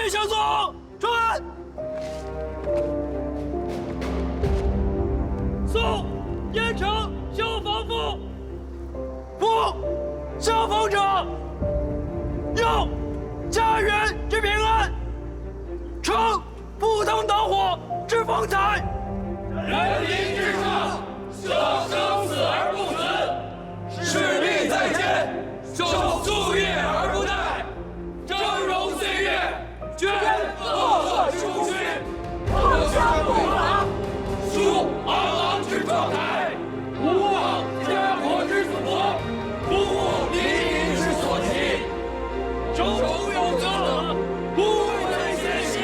面向左转。送盐城消防部。不，消防者要家园之平安，城不当导火之风采。人民至上，笑生死而不死，使命在肩，守夙夜而不怠，峥嵘岁月，绝恶恶之不虚，不相不伐，树昂昂之壮态，不忘家国之所迫，不负黎民之所期，忠有责，不畏艰辛，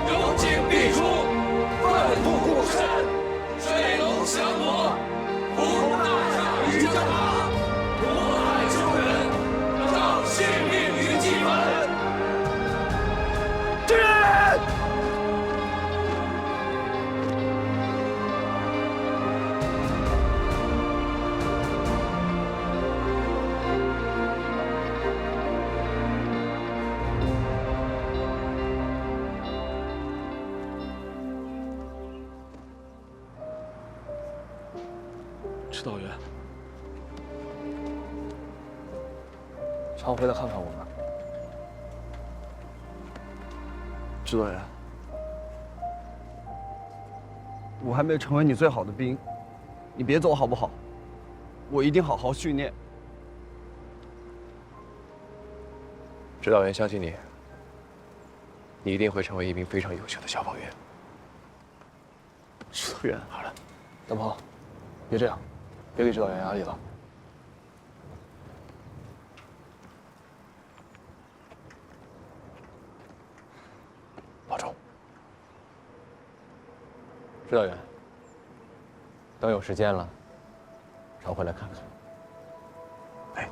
有进必出，奋不顾身，水龙降魔，不大厦于江马，博爱救人，让性命于祭门。军人！指导员，常回来看看我们。指导员，我还没有成为你最好的兵，你别走好不好？我一定好好训练。指导员相信你，你一定会成为一名非常优秀的消防员。指导员，好了，大鹏，别这样，别给指导员压力了。保重。指导员，等有时间了，常回来看看。哎。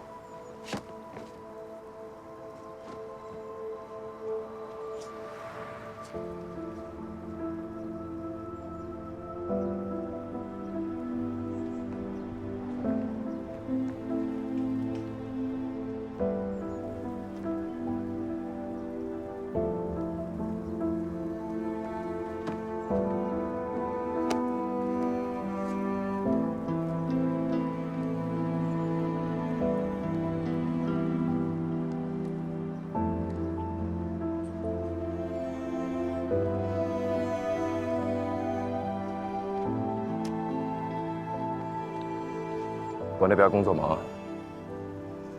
我那边工作忙，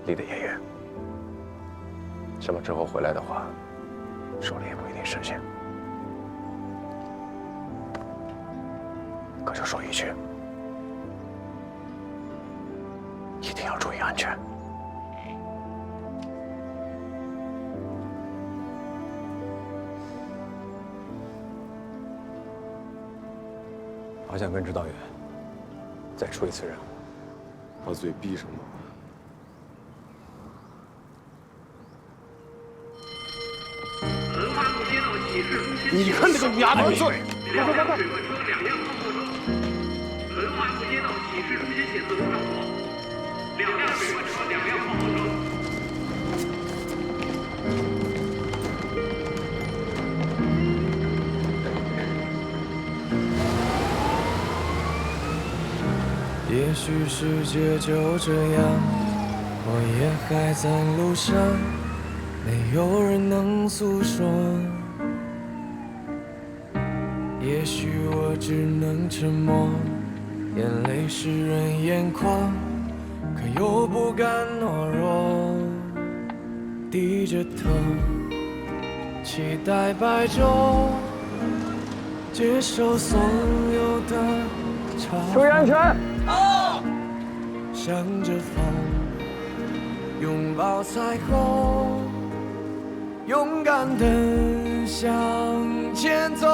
离得也远。什么之后回来的话，手里也不一定实现。可就说一句，一定要注意安全。我想跟指导员再出一次任务。把嘴闭上吧。你看这个哑巴嘴！快！文化部接到启示书写字楼上说，2辆水管车，2辆泡沫车。也许世界就这样，我也还在路上，没有人能诉说。也许我只能沉默，眼泪湿润眼眶，可又不敢懦弱，低着头，期待白昼，接受所有的嘲注意安全！向着风，拥抱彩虹，勇敢地向前走。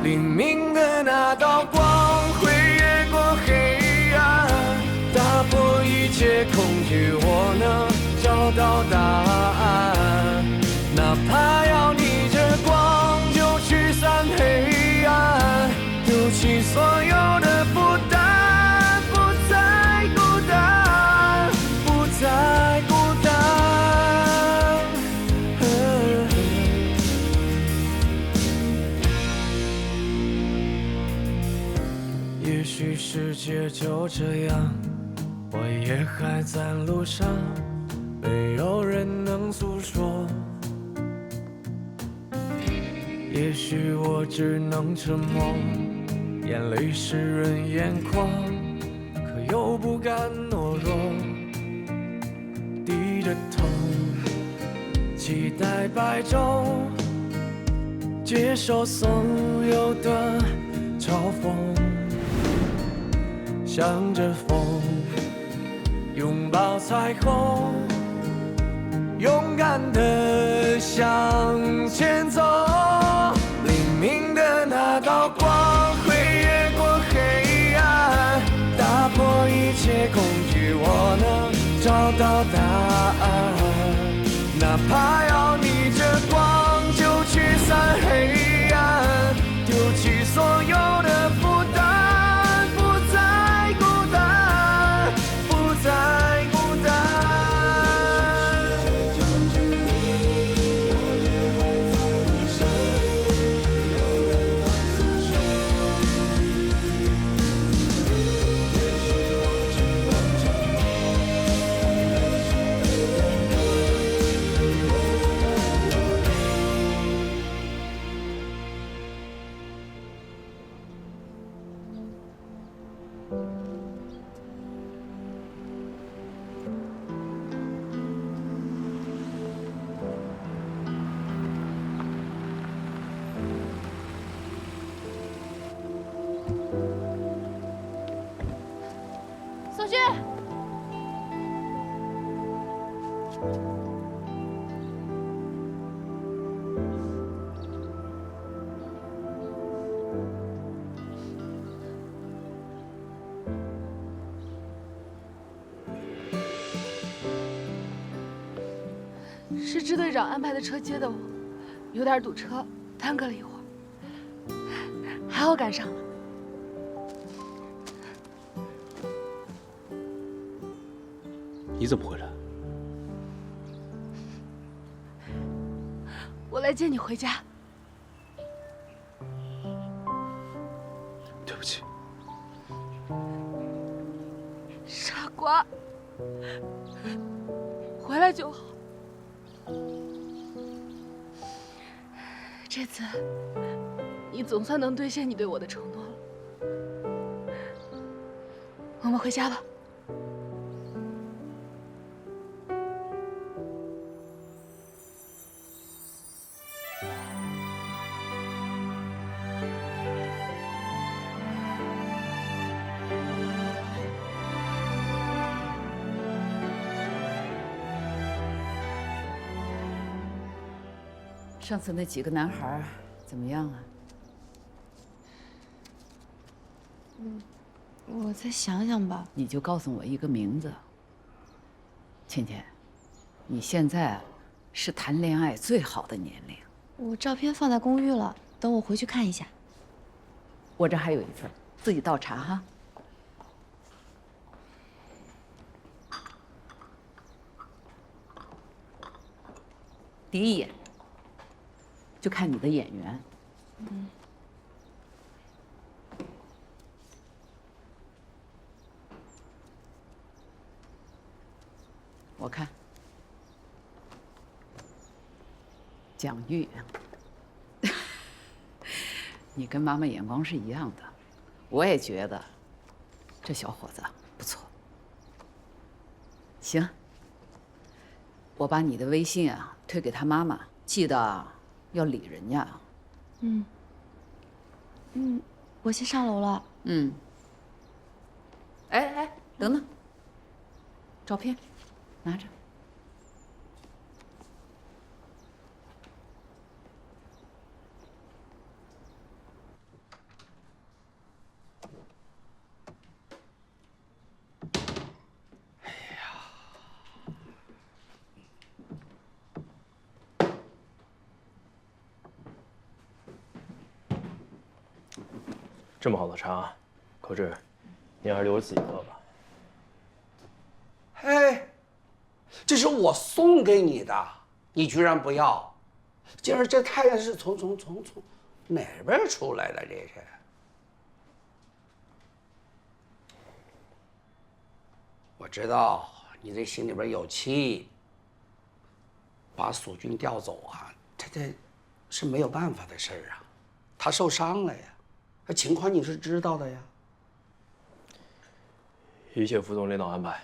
黎明的那道光会越过黑暗，打破一切恐惧，我能找到答案。哪怕要逆着光，就驱散黑暗，丢弃所有的负担。不再孤单。许世界就这样，我也还在路上，没有人能诉说。也许我只能沉默，眼泪湿润眼眶，可又不敢懦弱，低着头，期待白昼，接受所有的嘲讽，向着风，拥抱彩虹，勇敢地向前走。黎明的那道光会越过黑暗，打破一切恐惧，我能找到答案。哪怕要逆着光，就驱散黑暗，丢弃所有的负担，不再孤单，不再孤单。宋轩，是支队长安排的车接的我，有点堵车，耽搁了一会儿，还好赶上了。你怎么回来？我来接你回家。对不起。傻瓜，回来就好。这次，你总算能兑现你对我的承诺了。我们回家吧。上次那几个男孩怎么样啊？我再想想吧。你就告诉我一个名字。倩倩，你现在是谈恋爱最好的年龄。我照片放在公寓了，等我回去看一下。我这还有一份，自己倒茶哈。第一眼就看你的眼缘。我看蒋玉，你跟妈妈眼光是一样的，我也觉得这小伙子不错。行，我把你的微信啊推给他妈妈，记得要理人家。我先上楼了。哎，等等，照片拿着。这么好的茶，可是你还是留着自己喝吧。嘿，这是我送给你的，你居然不要？今儿这太阳是从哪边出来的？这是？我知道你这心里边有气，把苏军调走啊，这是没有办法的事儿啊。他受伤了呀，这情况你是知道的呀。一切服从领导安排。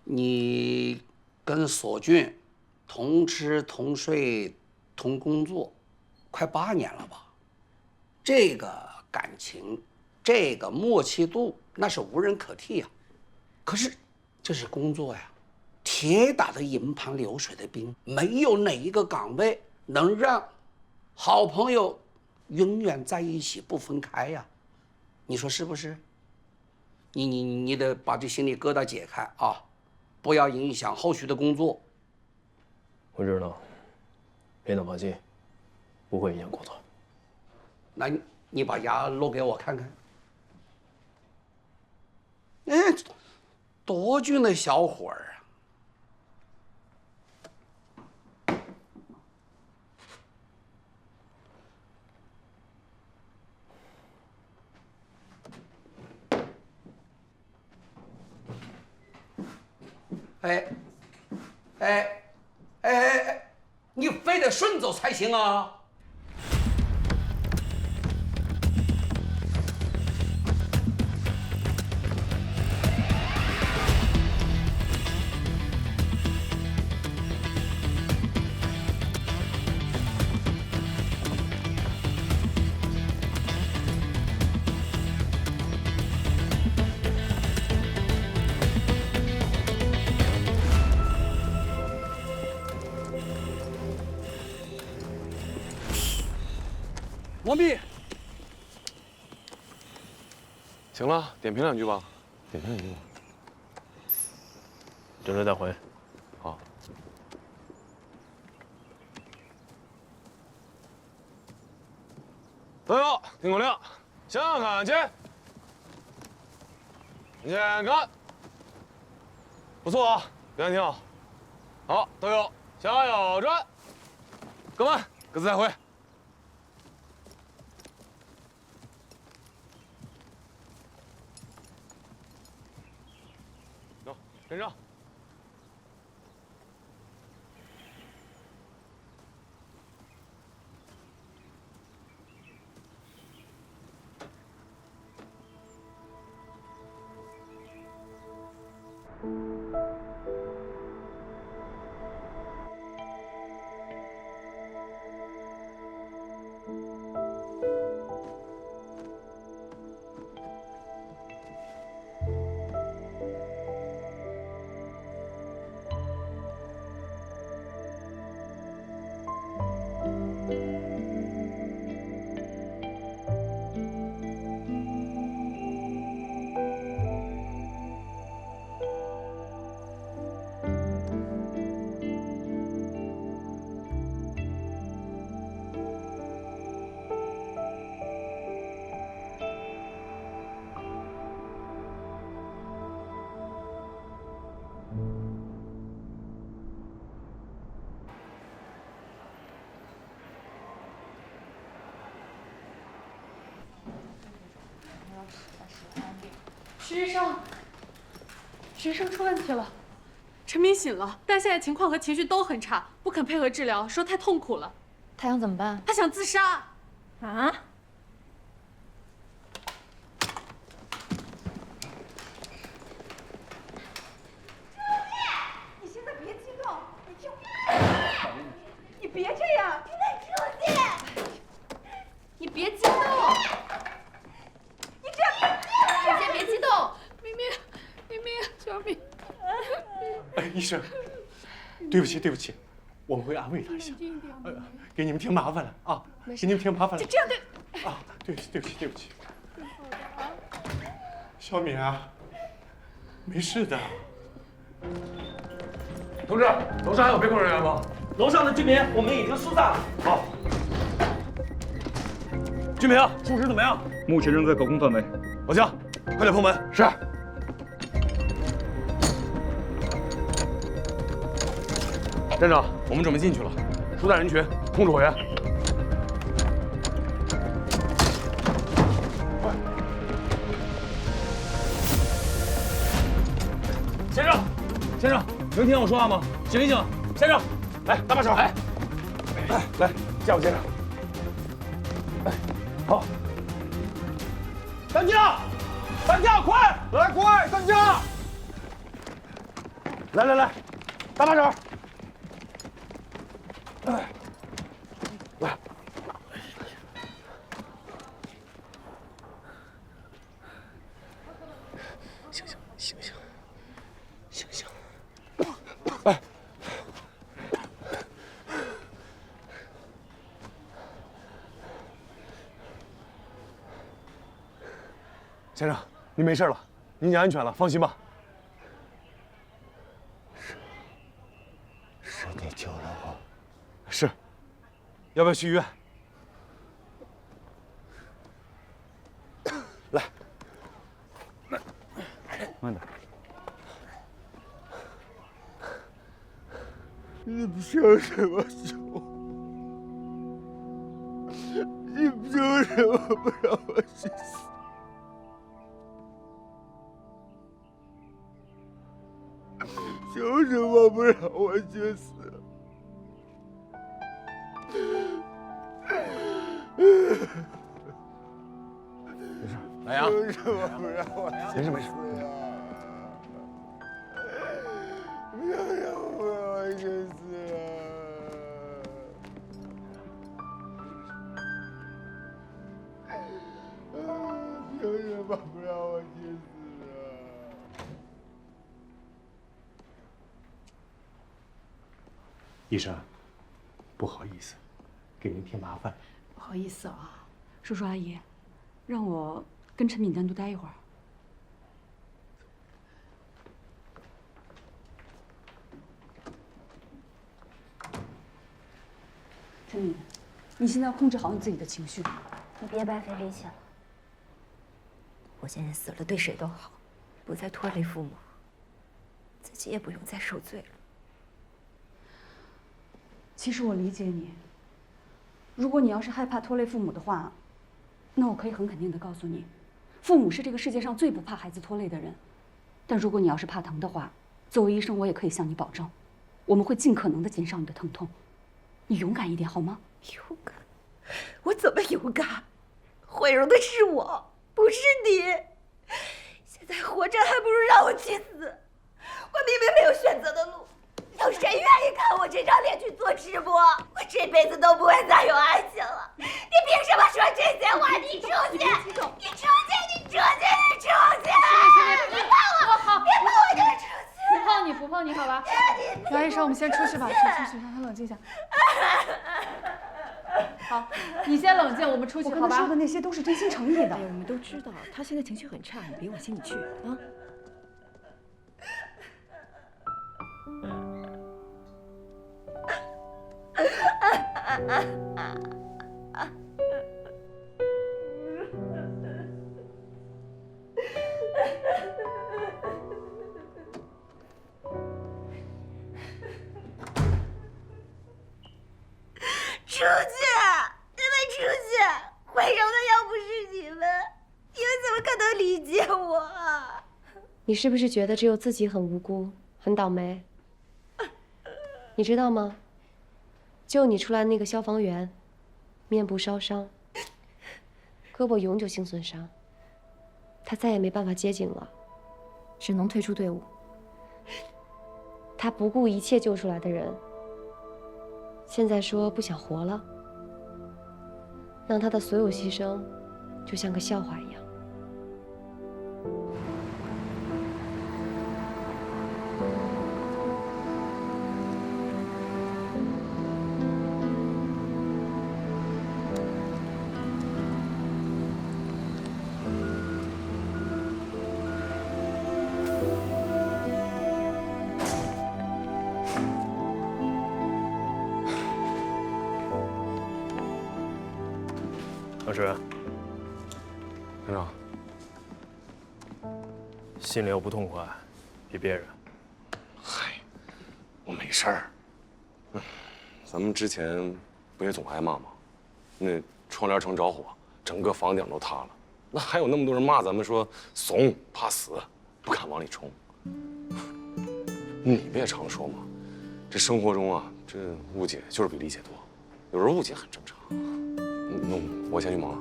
你跟索俊同吃同睡同工作，快8年了吧？这个感情，这个默契度，那是无人可替呀。可是这是工作呀，铁打的营盘流水的兵，没有哪一个岗位能让好朋友永远在一起不分开呀。你说是不是？你得把这心里疙瘩解开啊，不要影响后续的工作。我知道，领导放心，不会影响工作。那你把牙露给我看看。哎，多俊的小伙儿啊！哎，你非得顺走才行啊！王弼，行了，点评2句吧。点评2句吧。整顿再回。好。都有，听口令，向看齐，前看。不错啊，表现挺好。好，都有，向右转。各班各自再回。走，跟上。徐医生出问题了，陈明醒了，但现在情况和情绪都很差，不肯配合治疗，说太痛苦了。他想怎么办？他想自杀。啊？你现在别激动，你听我，你别这样，听他注意。你别激动，你这样姐姐别激动，明明，救命！哎，医生，对不起，我们会安慰他一下。给你们添麻烦了啊，给你们添麻烦了。就这样对。啊，对不起。小敏啊，没事的。同志，楼上还有被控人员吗？楼上的居民我们已经疏散了。好。居民，疏失怎么样？目前仍在可控范围。老姜，快点破门。是。站长，我们准备进去了，疏散人群，控制火源。快！先生，先生，能听我说话吗？醒一醒，先生，来搭把手，来，架我肩上，好，担架，担架，快，来，快，担架，来，搭把手，来。醒！哎，先生，您没事了，您已经安全了，放心吧。是你救了我。是，要不要去医院？来，慢点。你凭什么救我？你凭什么不让我去死？凭什么不让我去死？没事，来呀！凭什么不让我去死？没事。凭什么不让我去死？凭什么不让我去死啊？医生，不好意思，给您添麻烦。不好意思啊，叔叔阿姨，让我跟陈敏单独待一会儿。陈敏，你现在要控制好你自己的情绪。你别白费力气了。我现在死了，对谁都好，不再拖累父母，自己也不用再受罪了。其实我理解你。如果你要是害怕拖累父母的话，那我可以很肯定的告诉你，父母是这个世界上最不怕孩子拖累的人。但如果你要是怕疼的话，作为医生，我也可以向你保证，我们会尽可能的减少你的疼痛。你勇敢一点好吗？勇敢？我怎么勇敢？毁容的是我，不是你。现在活着还不如让我去死。我明明没有选择的路，有谁愿意看我这张脸去做直播？我这辈子都不会再有爱情了。你凭什么说这些话？你出去！你出去！你出去！你出去！别碰我！别碰我！就是出去！不碰你，好吧？姚医生，我们先出去吧，出去，让他冷静一下。好，你先冷静，我们出去，好吧？我跟他说的那些都是真心诚意的。哎呀，我们都知道，他现在情绪很差，你别往心里去啊。出去！你们出去！毁容的要不是你们怎么可能理解我啊？你是不是觉得只有自己很无辜、很倒霉？你知道吗？救你出来的那个消防员，面部烧伤，胳膊永久性损伤，他再也没办法接警了，只能退出队伍。他不顾一切救出来的人，现在说不想活了，让他的所有牺牲就像个笑话一样。老师，院长，心里有不痛快，别憋着。嗨，我没事儿。咱们之前不也总挨骂吗？那窗帘城着火，整个房顶都塌了，那还有那么多人骂咱们说怂、怕死，不敢往里冲。你不也常说吗？这生活中啊，这误解就是比理解多，有时候误解很正常。那我先去忙了。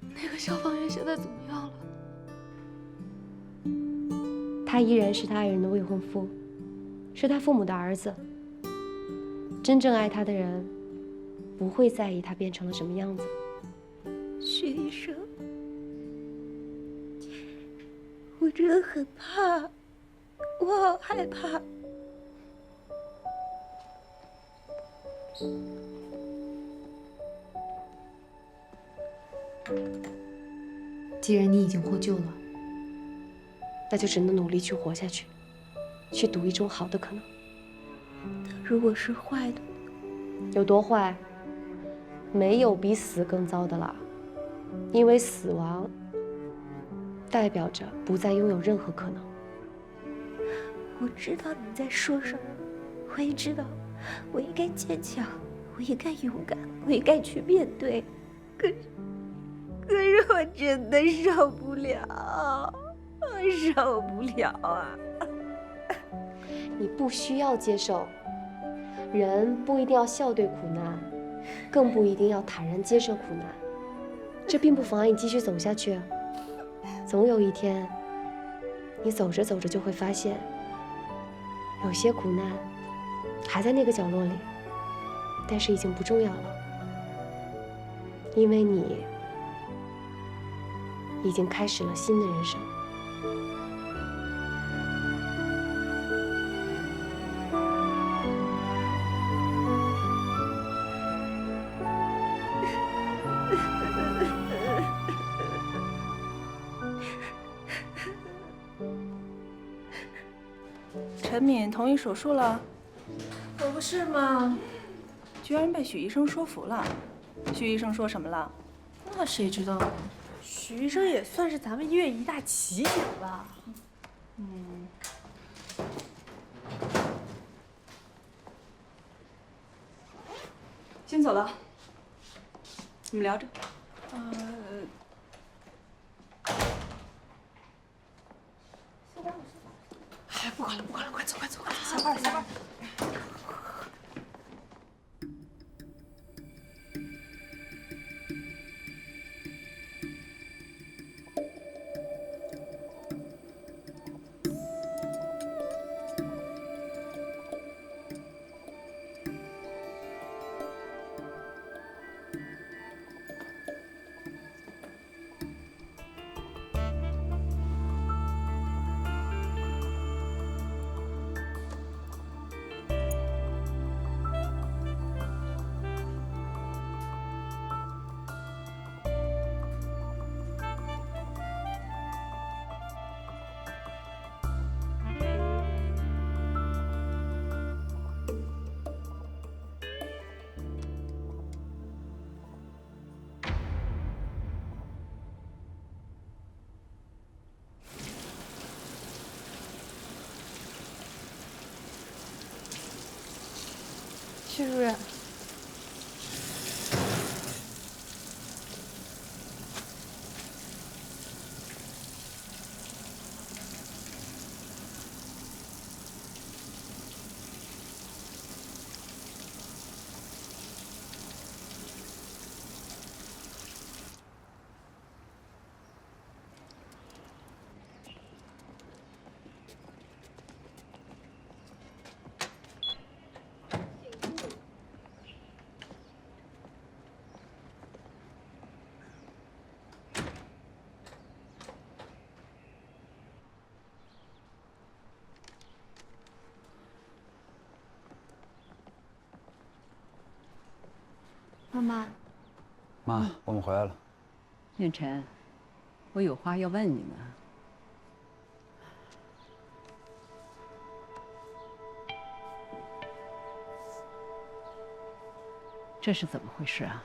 那个消防员现在怎么样了？他依然是他爱人的未婚夫，是他父母的儿子。真正爱他的人，不会在意他变成了什么样子。徐医生，我真的很怕，我好害怕。既然你已经获救了，那就只能努力去活下去，去赌一种好的可能。如果是坏的，有多坏？没有比死更糟的了，因为死亡代表着不再拥有任何可能。我知道你在说什么，我也知道我应该坚强，我应该勇敢，我应该去面对。可是我真的受不了，我受不了啊！你不需要接受，人不一定要笑对苦难，更不一定要坦然接受苦难，这并不妨碍你继续走下去。总有一天，你走着走着就会发现，有些苦难还在那个角落里，但是已经不重要了，因为你已经开始了新的人生。陈敏同意手术了，可不是吗？居然被许医生说服了。许医生说什么了？那谁知道？许医生也算是咱们医院一大奇景吧。先走了，你们聊着。哎，不管了，不管了，快走，快走，快走，下班了，下班了。徐主任，妈妈，妈，我们回来了。念晨，我有话要问你呢。这是怎么回事啊？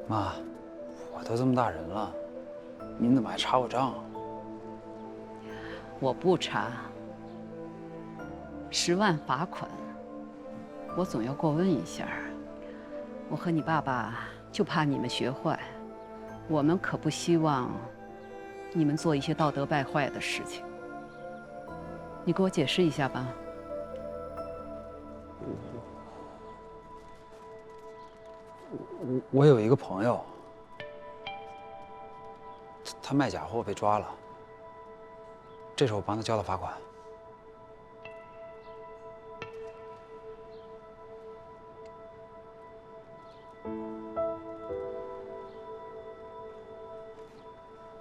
妈，我都这么大人了，您怎么还查我账啊？我不查，10万罚款，我总要过问一下。我和你爸爸就怕你们学坏，我们可不希望你们做一些道德败坏的事情。你给我解释一下吧。我有一个朋友，他卖假货被抓了，这是我帮他交的罚款。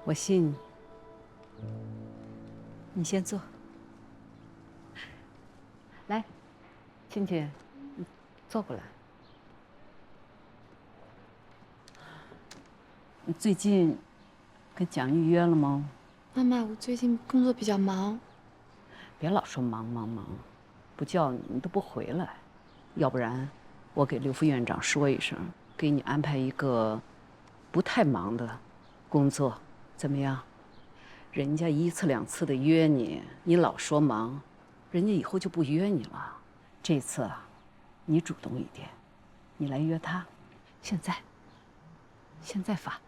我信你，你先坐。来，亲亲，你坐过来。你最近跟蒋玉约了吗？妈妈，我最近工作比较忙。别老说忙忙忙，不叫你你都不回来。要不然，我给刘副院长说一声，给你安排一个不太忙的工作，怎么样？人家1次2次的约你，你老说忙，人家以后就不约你了。这次啊，你主动一点，你来约他，现在发。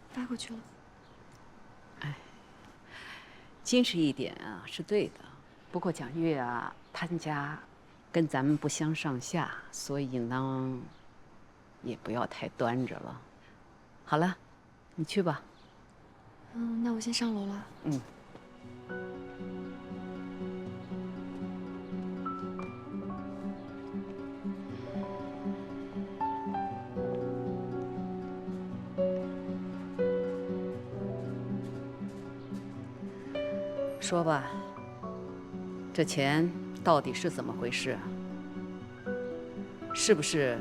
发过去了。哎，矜持一点啊是对的，不过蒋月啊，他家跟咱们不相上下，所以呢，也不要太端着了。好了，你去吧。嗯，那我先上楼了。嗯。说吧，这钱到底是怎么回事啊？是不是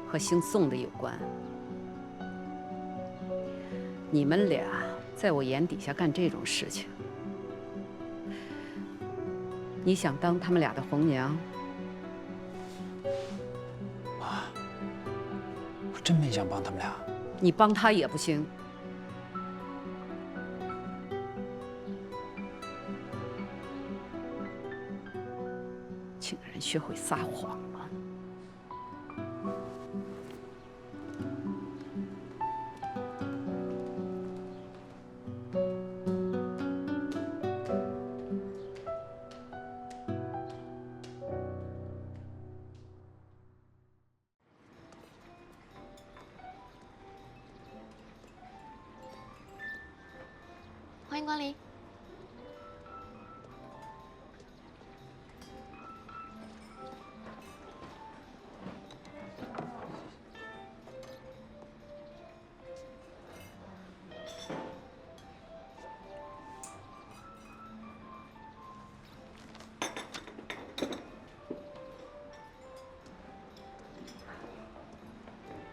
和姓宋的有关？你们俩在我眼底下干这种事情，你想当他们俩的红娘？妈，我真没想帮他们俩。你帮他也不行。竟然学会撒谎了！欢迎光临。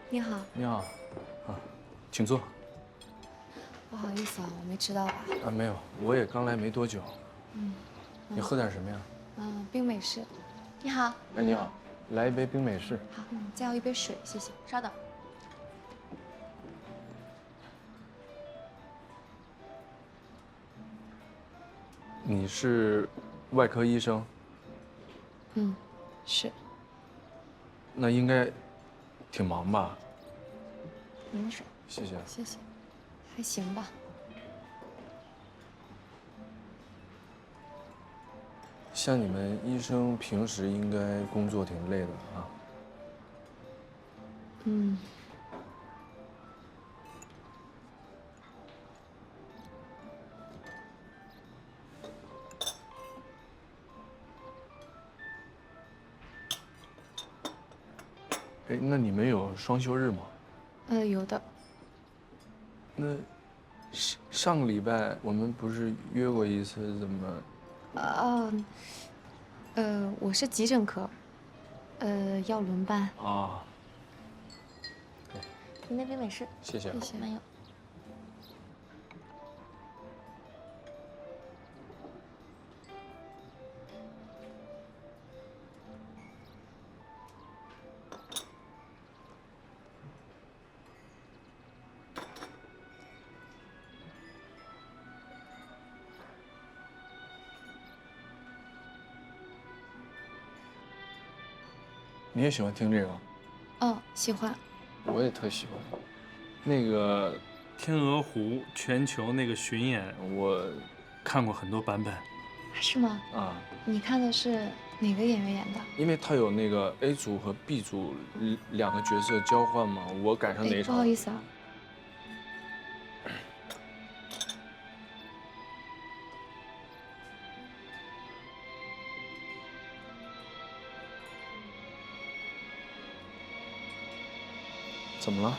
你好。你好，啊，请坐。不好意思啊，我没迟到吧？啊，没有，我也刚来没多久。嗯。你喝点什么呀？冰美式。你好。哎，你好，来一杯冰美式。好，再要一杯水，谢谢。稍等。你是外科医生？嗯，是。那应该挺忙吧？您水。谢谢。谢谢。还行吧。像你们医生平时应该工作挺累的啊。嗯。哎，那你们有双休日吗？有的。那上个礼拜我们不是约过一次，怎么？我是急诊科，要轮班。啊。你那杯美式。谢谢。谢谢。没有。你也喜欢听这个？哦，喜欢。我也特喜欢。那个《天鹅湖》全球那个巡演，我看过很多版本。是吗？啊。你看的是哪个演员演的？因为他有那个 A 组和 B 组两个角色交换嘛，我赶上哪一场？不好意思啊。怎么了？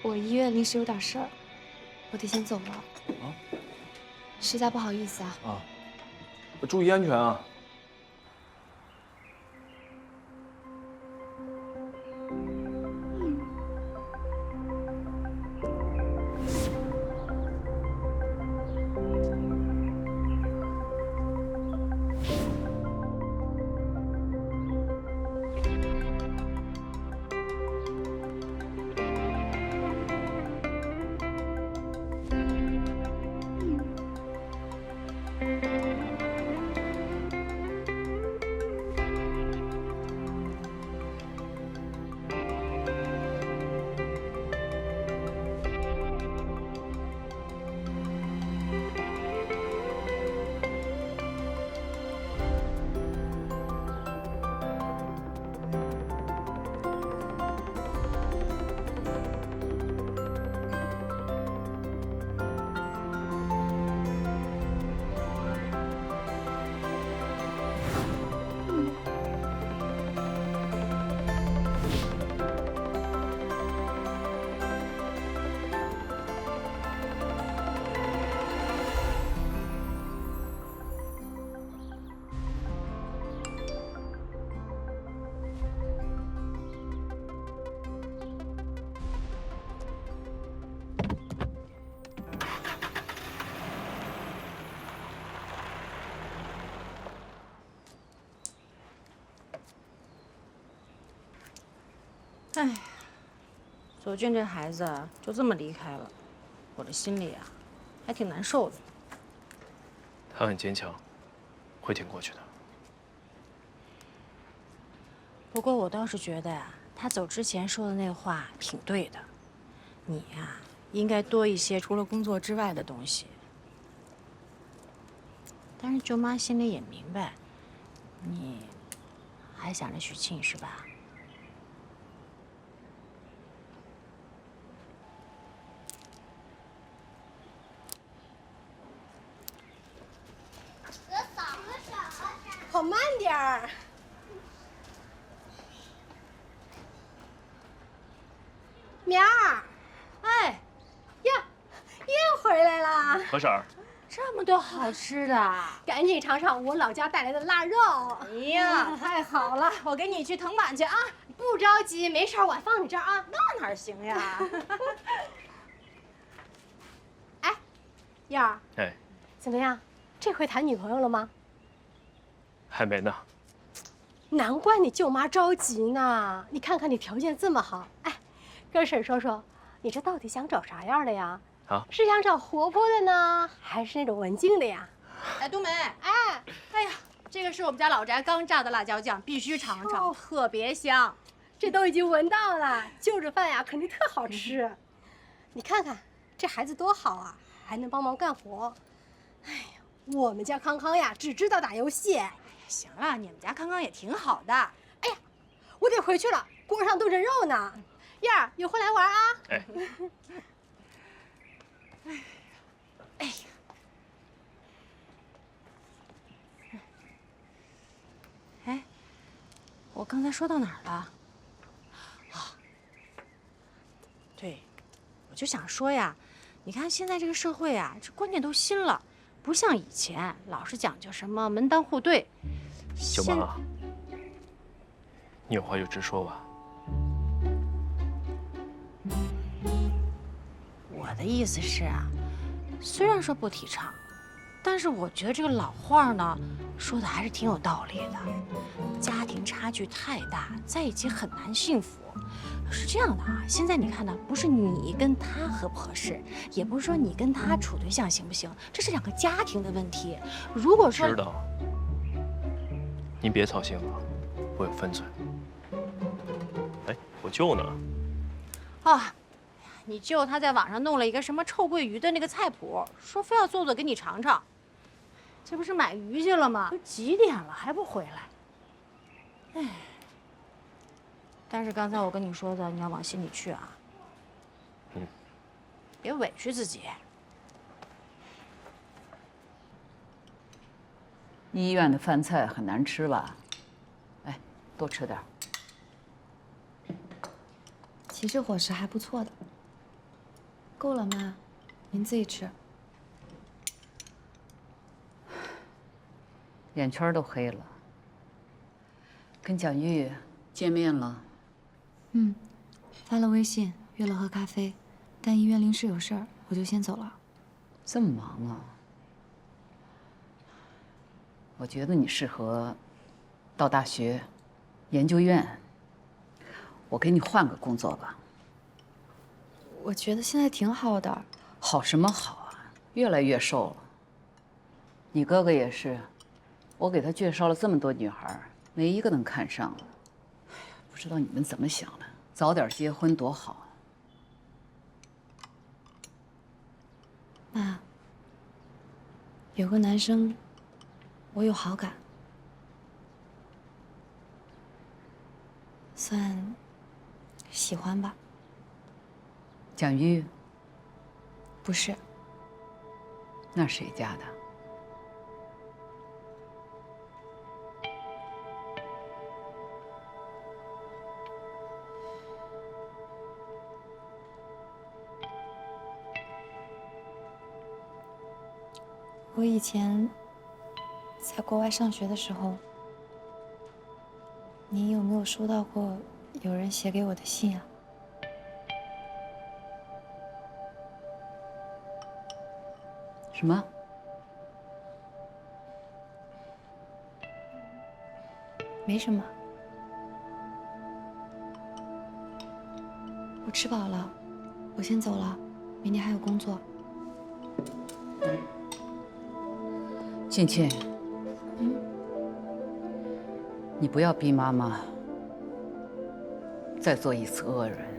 我医院临时有点事儿，我得先走了。啊？实在不好意思啊。啊，注意安全啊！哎，左俊这孩子就这么离开了，我这心里啊，还挺难受的。他很坚强，会挺过去的。不过我倒是觉得呀，他走之前说的那话挺对的。你呀，应该多一些除了工作之外的东西。但是舅妈心里也明白，你还想着许沁是吧？跑慢点儿。苗儿，哎，呀，又回来啦！何婶儿，这么多好吃的，赶紧尝尝我老家带来的腊肉。哎呀，太好了，我给你去腾板去啊！不着急，没事，我放你这儿啊。那哪行呀？哎，燕儿，哎，怎么样？这回谈女朋友了吗？还没呢。难怪你舅妈着急呢。你看看你条件这么好，哎，跟婶说说，你这到底想找啥样的呀？啊，是想找活泼的呢，还是那种文静的呀？哎，冬梅，哎呀，这个是我们家老宅刚炸的辣椒酱，必须尝尝，特别香。这都已经闻到了，就着饭呀，肯定特好吃。你看看这孩子多好啊，还能帮忙干活。哎呀，我们家康康呀，只知道打游戏。行了，你们家康康也挺好的。哎呀，我得回去了，锅上炖着肉呢。燕儿，有空来玩啊！哎，哎呀，哎，我刚才说到哪儿了？啊，对，我就想说呀，你看现在这个社会啊，这观念都新了，不像以前老是讲究什么门当户对。舅妈，你有话就直说吧。我的意思是啊，虽然说不提倡，但是我觉得这个老话呢，说的还是挺有道理的。家庭差距太大，在一起很难幸福。是这样的啊，现在你看呢，不是你跟他合不合适，也不是说你跟他处对象行不行，这是两个家庭的问题。如果说知道，您别操心了，我有分寸。哎，我舅呢？啊，你舅他在网上弄了一个什么臭鳜鱼的那个菜谱，说非要做做给你尝尝。这不是买鱼去了吗？都几点了还不回来？哎。但是刚才我跟你说的，你要往心里去啊。别委屈自己。医院的饭菜很难吃吧？哎，多吃点。其实伙食还不错的。够了妈，您自己吃。眼圈都黑了。跟蒋玉见面了？发了微信约了喝咖啡，但医院临时有事儿，我就先走了。这么忙啊？我觉得你适合到大学、研究院。我给你换个工作吧。我觉得现在挺好的。好什么好啊？越来越瘦了。你哥哥也是，我给他介绍了这么多女孩，没一个能看上了。哎呀，不知道你们怎么想的？早点结婚多好。妈，有个男生，我有好感，算喜欢吧。蒋玉？不是。那谁家的？我以前在国外上学的时候，你有没有收到过有人写给我的信啊？什么？没什么。我吃饱了，我先走了，明天还有工作。静静，你不要逼妈妈再做一次恶人。